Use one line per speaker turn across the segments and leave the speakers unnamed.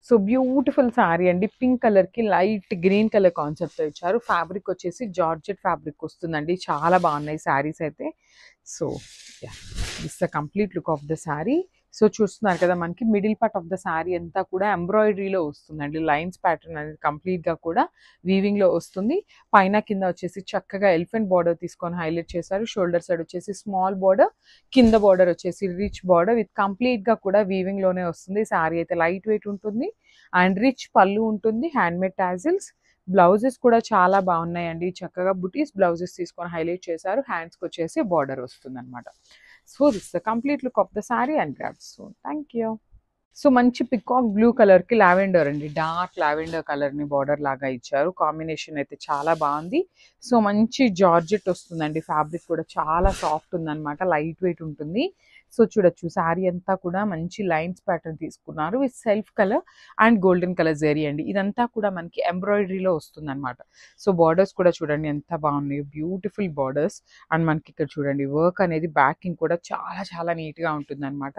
So beautiful sorry అండి. Pink కలర్కి light green colour కాన్సెప్ట్తో ఇచ్చారు. ఫ్యాబ్రిక్ వచ్చేసి జార్జెట్ ఫ్యాబ్రిక్ వస్తుందండి. చాలా బాగున్నాయి శారీస్ అయితే. So this the complete look of the sari. So చూస్తున్నారు కదా, మనకి middle part of the sari అంతా కూడా ఎంబ్రాయిడరీలో వస్తుందండి. లైన్స్ ప్యాటర్న్ అనేది కంప్లీట్గా కూడా వీవింగ్లో వస్తుంది. పైన కింద వచ్చేసి చక్కగా ఎలిఫెంట్ బార్డర్ తీసుకొని హైలైట్ చేశారు. షోల్డర్ సైడ్ వచ్చేసి స్మాల్ బార్డర్, కింద బార్డర్ వచ్చేసి రిచ్ బార్డర్ విత్ కంప్లీట్గా కూడా వీవింగ్లోనే వస్తుంది. శారీ అయితే లైట్ వెయిట్ ఉంటుంది అండ్ రిచ్ పళ్ళు ఉంటుంది. Handmade tassels. బ్లౌజెస్ కూడా చాలా బాగున్నాయండి. చక్కగా బుటీస్ బ్లౌజెస్ తీసుకొని హైలైట్ చేశారు. హ్యాండ్స్కి వచ్చేసి బార్డర్ వస్తుంది అనమాట. So this the complete look of the sorry and grab soon. Thank you. So మంచి పికాక్ బ్లూ కలర్కి లావెండర్ అండి, డార్క్ లావెండర్ కలర్ని బార్డర్ లాగా ఇచ్చారు. కాంబినేషన్ అయితే చాలా బాగుంది. సో మంచి జార్జెట్ వస్తుందండి. ఫ్యాబ్రిక్ కూడా చాలా సాఫ్ట్ ఉందన్నమాట, లైట్ వెయిట్ ఉంటుంది. సో చూడొచ్చు, శారీ అంతా కూడా మంచి లైన్స్ ప్యాటర్న్ తీసుకున్నారు with self colour and golden colour zari అండి. ఇదంతా కూడా మనకి ఎంబ్రాయిడరీలో వస్తుంది అనమాట. సో బార్డర్స్ కూడా చూడండి ఎంత బాగున్నాయి, బ్యూటిఫుల్ బార్డర్స్. అండ్ మనకి ఇక్కడ చూడండి వర్క్ అనేది బ్యాకింగ్ కూడా చాలా చాలా నీట్గా ఉంటుంది అనమాట.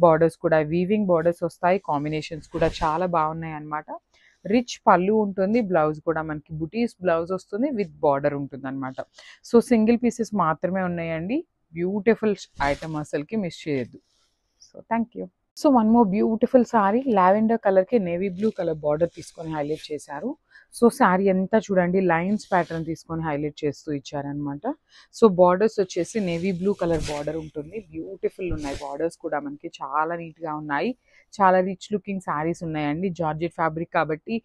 బార్డర్స్ కూడా వీవింగ్ బార్డర్స్ వస్తాయి. కాంబినేషన్స్ కూడా చాలా బాగున్నాయి అనమాట. రిచ్ పళ్ళు ఉంటుంది. బ్లౌజ్ కూడా మనకి బుటీస్ బ్లౌజ్ వస్తుంది విత్ బార్డర్ ఉంటుంది అనమాట. సో సింగిల్ పీసెస్ మాత్రమే ఉన్నాయండి. బ్యూటిఫుల్ ఐటమ్, అసలుకి మిస్ చేయొద్దు. So thank you. So one more beautiful sorry, lavender కలర్కి నేవీ బ్లూ కలర్ బార్డర్ తీసుకొని హైలైట్ చేశారు. సో శారీ అంతా చూడండి లైన్స్ ప్యాటర్న్ తీసుకొని హైలైట్ చేస్తూ ఇచ్చారనమాట. సో బార్డర్స్ వచ్చేసి నేవీ బ్లూ కలర్ బార్డర్ ఉంటుంది. బ్యూటిఫుల్ ఉన్నాయి బార్డర్స్ కూడా, మనకి చాలా నీట్గా ఉన్నాయి. చాలా రిచ్ లుకింగ్ శారీస్ ఉన్నాయండి. జార్జెట్ ఫ్యాబ్రిక్ కాబట్టి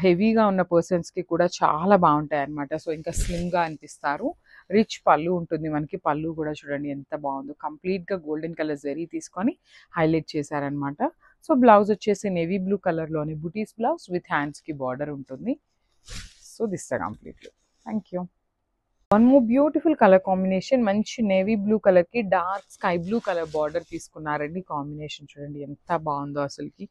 హెవీగా ఉన్న పర్సన్స్కి కూడా చాలా బాగుంటాయి అనమాట. సో ఇంకా స్లిమ్గా అనిపిస్తారు. రిచ్ పళ్ళు ఉంటుంది మనకి. పళ్ళు కూడా చూడండి ఎంత బాగుందో, కంప్లీట్గా గోల్డెన్ కలర్ జరీ తీసుకొని హైలైట్ చేశారనమాట. సో బ్లౌజ్ వచ్చేసి నేవీ బ్లూ కలర్లోని బుటీస్ బ్లౌజ్ విత్ హ్యాండ్స్కి బార్డర్ ఉంటుంది. So this the complete look. Thank you. One more beautiful colour combination, మంచి నేవీ బ్లూ కలర్కి dark sky blue colour border తీసుకున్నారండి. కాంబినేషన్ చూడండి ఎంత బాగుందో అసలుకి.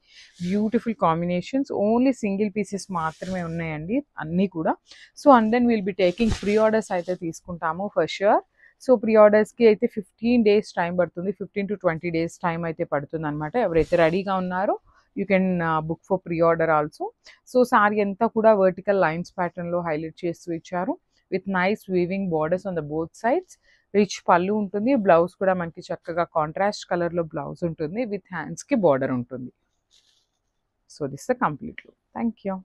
Beautiful combinations. Only single pieces మాత్రమే ఉన్నాయండి అన్నీ కూడా. So and then will be taking pre orders అయితే తీసుకుంటాము ఫర్ ష్యూర్. సో ప్రీ ఆర్డర్స్కి అయితే 15 days టైం పడుతుంది. 15 to 20 days టైం అయితే పడుతుంది అనమాట. ఎవరైతే రెడీగా ఉన్నారో you can book for pre order also. So sorry అంతా కూడా వర్టికల్ లైన్స్ ప్యాటర్న్లో హైలైట్ చేస్తూ ఇచ్చారు with nice weaving borders on the both sides. Rich పళ్ళు ఉంటుంది. బ్లౌజ్ కూడా మనకి చక్కగా కాంట్రాస్ట్ కలర్లో బ్లౌజ్ ఉంటుంది విత్ హ్యాండ్స్కి బార్డర్ ఉంటుంది. So this the complete look. Thank you.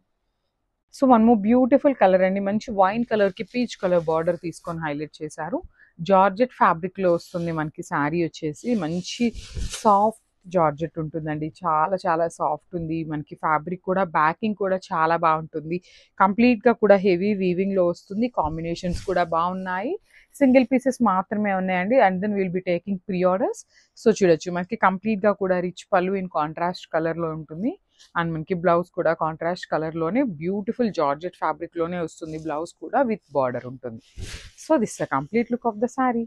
So one more beautiful colour అండి, మంచి వైన్ కలర్కి పీచ్ కలర్ బార్డర్ తీసుకొని హైలైట్ చేశారు. జార్జెట్ ఫ్యాబ్రిక్లో వస్తుంది మనకి. శారీ వచ్చేసి మంచి సాఫ్ట్ జార్జెట్ ఉంటుందండి. చాలా చాలా సాఫ్ట్ ఉంది మనకి. ఫ్యాబ్రిక్ కూడా బ్యాకింగ్ కూడా చాలా బాగుంటుంది. కంప్లీట్గా కూడా హెవీ వీవింగ్లో వస్తుంది. కాంబినేషన్స్ కూడా బాగున్నాయి. సింగిల్ పీసెస్ మాత్రమే ఉన్నాయండి. And then will be taking pre orders. So చూడొచ్చు మనకి కంప్లీట్గా కూడా రిచ్ పళ్ళు ఇన్ కాంట్రాస్ట్ కలర్లో ఉంటుంది. అండ్ మనకి బ్లౌజ్ కూడా కాంట్రాస్ట్ కలర్లోనే బ్యూటిఫుల్ జార్జెట్ ఫ్యాబ్రిక్లోనే వస్తుంది. బ్లౌజ్ కూడా విత్ బార్డర్ ఉంటుంది. So this the complete look of the sari.